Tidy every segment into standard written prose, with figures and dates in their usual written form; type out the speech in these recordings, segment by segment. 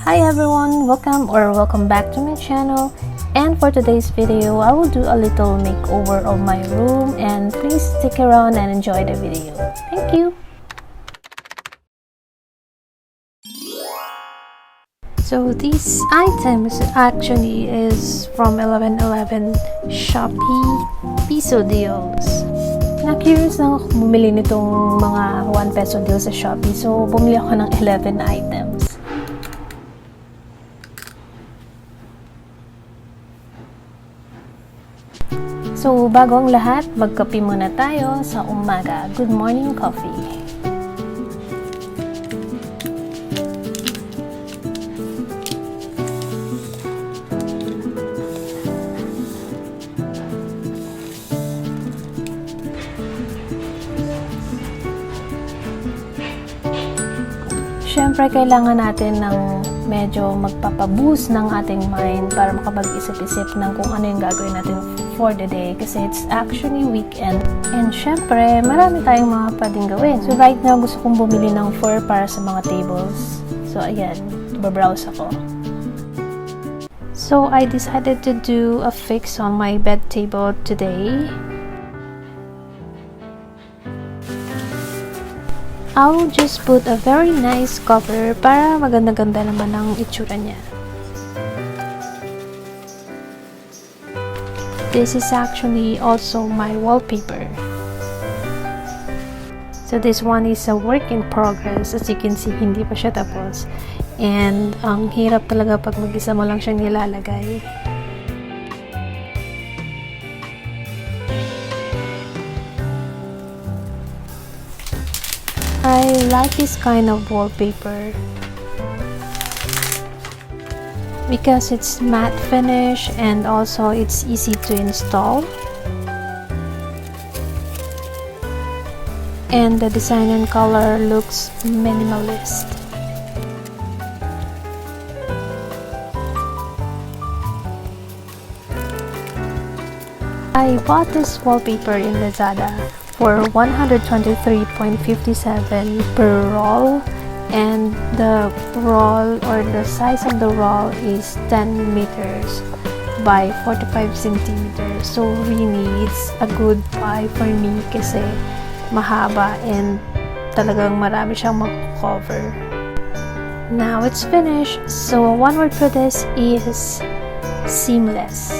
Hi everyone, welcome back to my channel. And for today's video, I will do a little makeover of my room, and please stick around and enjoy the video. Thank you. So these items actually is from 11.11 Shopee Piso Deals. Na-curious lang ako bumili nitong mga 1 peso deal sa Shopee, so bumili ako ng 11 items. So, bago ang lahat, magkape muna tayo sa umaga. Good morning coffee. Siyempre, kailangan natin ng medyo magpapaboost ng ating mind para makapag-isip-isip ng kung ano yung gagawin natin for the day kasi it's actually weekend. And syempre, marami tayong mga pwedeng gawin. So right now, gusto kong bumili ng fur para sa mga tables. So ayan, babrowse ako. So I decided to do a fix on my bed table today. I'll just put a very nice cover para maganda-ganda naman ang itsura niya. This is actually also my wallpaper. So this one is a work in progress. As you can see, hindi pa siya tapos. And ang hirap talaga pag mag-isa mo lang siyang nilalagay. I like this kind of wallpaper because it's matte finish and also it's easy to install, and the design and color looks minimalist. I bought this wallpaper in Lazada for 123.57 per roll, and the roll or the size of the roll is 10 meters by 45 centimeters. So really, it's a good buy for me kasi mahaba and talagang marami siyang mag-cover. Now it's finished. So one word for this is seamless.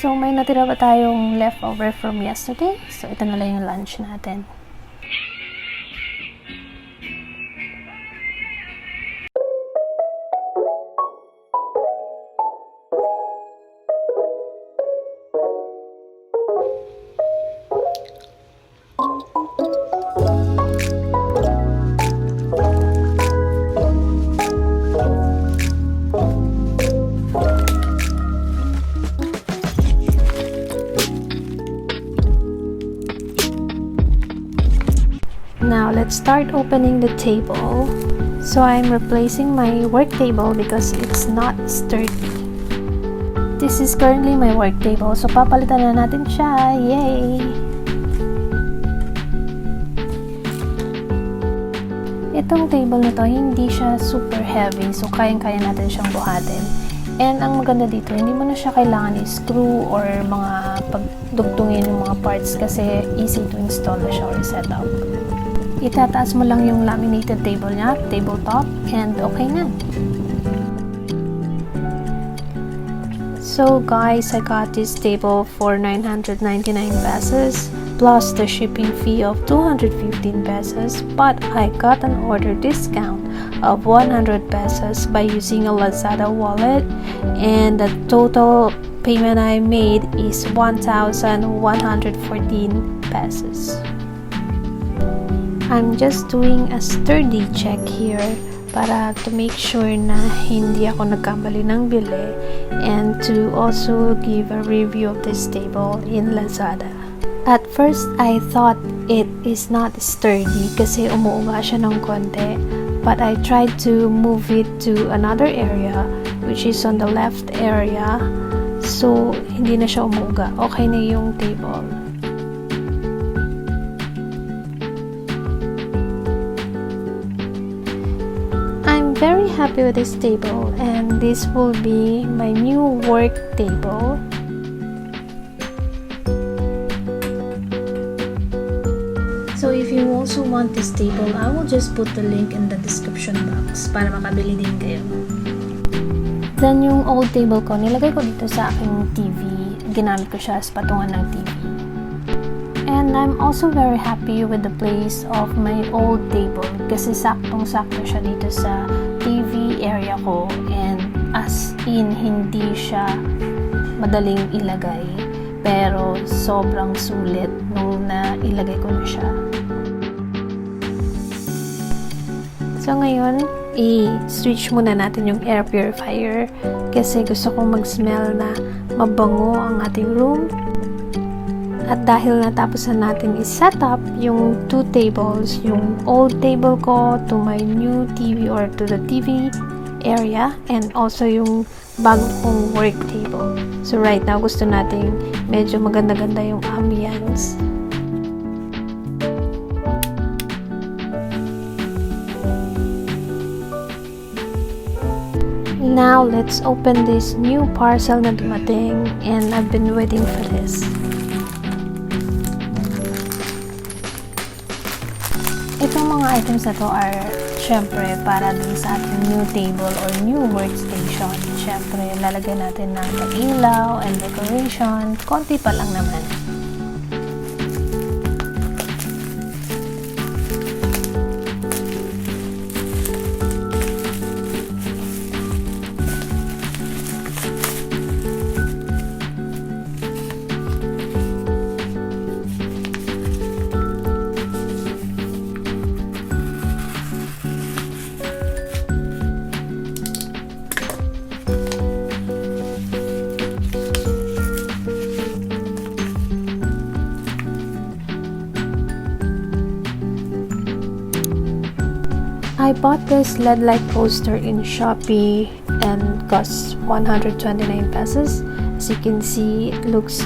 So, may natira ba tayong leftover from yesterday? So, ito na lang yung lunch natin. Now, let's start opening the table. So, I'm replacing my work table because it's not sturdy. This is currently my work table. So, papalitan na natin siya. Yay! Itong table na to, hindi siya super heavy. So, kayang-kaya natin siyang buhatin. And ang maganda dito, hindi mo na siya kailangan i-screw or mga pagdugtungin ng mga parts kasi easy to install na siya or set up. Itataas mo lang yung laminated table niya, tabletop, and okay na. So guys, I got this table for 999 pesos plus the shipping fee of 215 pesos, but I got an order discount of 100 pesos by using a Lazada wallet, and the total payment I made is 1,114 pesos. I'm just doing a sturdy check here para to make sure na hindi ako nagkamali ng bili, and to also give a review of this table in Lazada. At first, I thought it is not sturdy kasi umuuga siya ng konti, but I tried to move it to another area which is on the left area, so hindi na siya umuuga. Okay na yung table. I'm very happy with this table, and this will be my new work table. So if you also want this table, I will just put the link in the description box para makabili din kayo. Then yung old table ko, nilagay ko dito sa aking TV. Ginamit ko siya as patungan ng TV. And I'm also very happy with the place of my old table kasi saktong-sakto siya dito sa TV area ko, and as in hindi siya madaling ilagay pero sobrang sulit nung nailagay ko na siya. So ngayon, i-switch muna natin yung air purifier kasi gusto kong mag-smell na mabango ang ating room. At dahil natapos na natin i-set up yung two tables, yung old table ko to my new TV or to the TV area, and also yung bago kong work table. So right now, gusto nating medyo maganda-ganda yung ambience. Now, let's open this new parcel na dumating, and I've been waiting for this. Itong mga items na to are syempre para dun sa ating new table or new workstation. Syempre, lalagyan natin ng ilaw and decoration. Konti pa lang naman. I bought this LED light poster in Shopee and costs 129 pesos. As you can see, it looks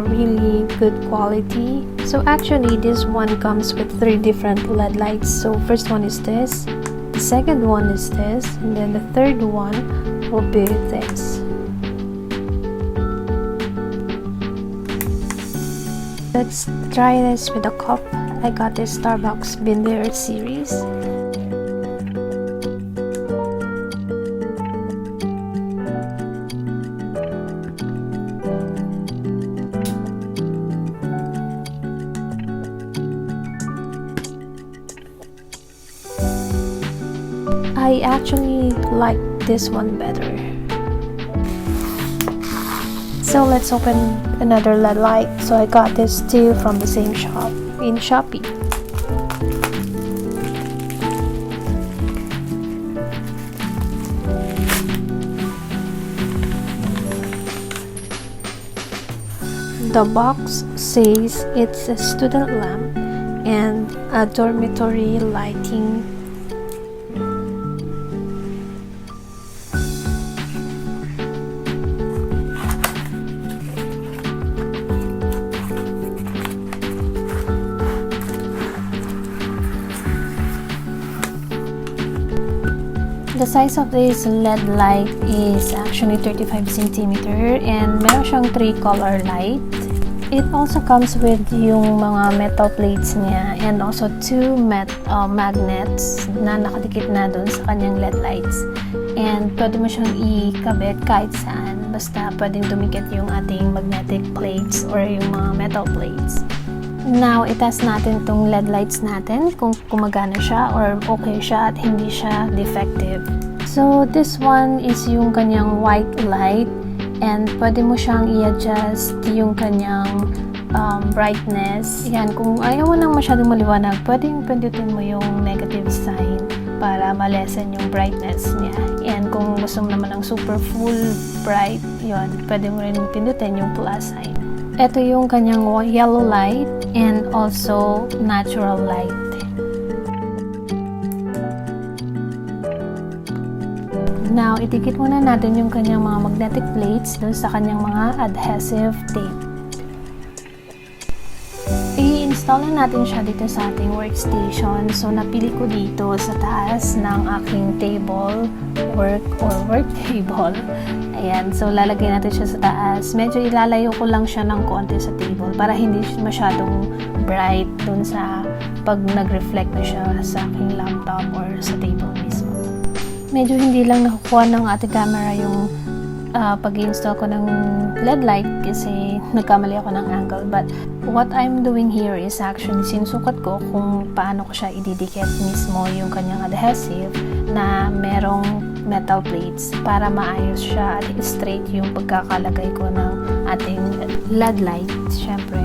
really good quality. So actually, this one comes with 3 different LED lights. So first one is this, the second one is this, and then the third one will be this. Let's try this with a cup. I got this Starbucks Binder series. I actually like this one better. So let's open another LED light. So I got this too from the same shop in Shopee. The box says it's a student lamp and a dormitory lighting. The size of this LED light is actually 35 cm and meron siyang 3 color light. It also comes with yung mga metal plates niya and also 2 magnets na nakadikit na dun sa kanyang LED lights. And pwede mo siyang ikabit kahit saan, basta pwedeng dumikit yung ating magnetic plates or yung mga metal plates. Now, itest natin tong LED lights natin kung gumagana siya or okay siya at hindi siya defective. So, this one is yung kanyang white light and pwede mo siyang i-adjust yung kanyang brightness. Yan, kung ayaw mo nang masyadong maliwanag, pwedeng pindutin mo yung negative sign para ma-lessen yung brightness niya. And kung gusto mo naman ng super full bright, yun, pwede mo rin pindutin yung plus sign. Ito yung kanyang yellow light and also natural light. Now, idikit muna natin yung kanyang mga magnetic plates dun sa kanyang mga adhesive tape. I-install na natin siya dito sa ating workstation. So, napili ko dito sa taas ng aking table, work table. Ayan, so lalagay natin siya sa taas. Medyo ilalayo ko lang siya ng konti sa table para hindi masyadong bright dun sa pag nag-reflect na siya sa aking laptop or sa table mismo. Medyo hindi lang nakukuha ng ating camera yung pag-install ko ng LED light kasi nagkamali ako ng angle. But what I'm doing here is actually sinusukat ko kung paano ko siya ididikit mismo yung kanyang adhesive na merong metal plates para maayos siya at straight yung pagkakalagay ko ng ating LED light, syempre.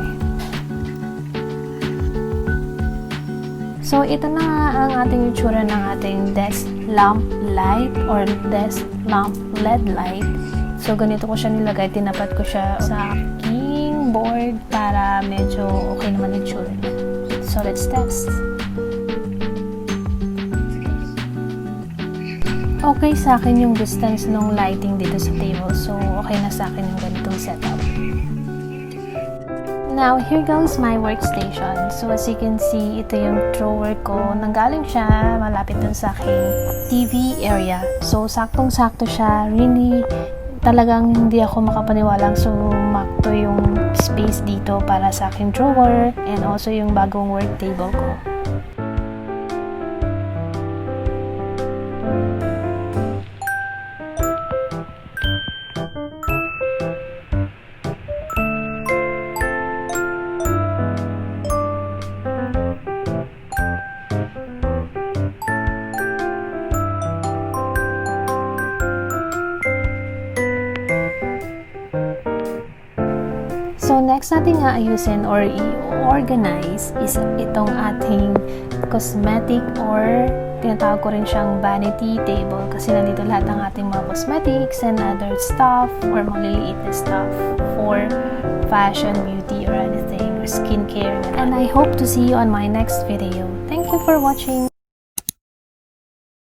So, ito na nga ang ating itsura ng ating desk lamp light or desk lamp LED light. So, ganito ko siya nilagay. Tinapat ko siya sa aking board para medyo okay naman itsura niya. So, let's test. Okay sa akin yung distance ng lighting dito sa table. So, okay na sa akin yung ganitong setup. Now, here goes my workstation. So, as you can see, ito yung drawer ko. Nanggaling siya malapit dun sa aking TV area. So, saktong-sakto siya. Really, talagang hindi ako makapaniwalang sumakto yung space dito para sa aking drawer and also yung bagong work table ko. So, next natin aayusin or i-organize is itong ating cosmetic or tinatawag ko rin siyang vanity table kasi nandito lahat ng ating mga cosmetics and other stuff or maliliit na stuff for fashion, beauty, or anything, or skincare. And I hope to see you on my next video. Thank you for watching!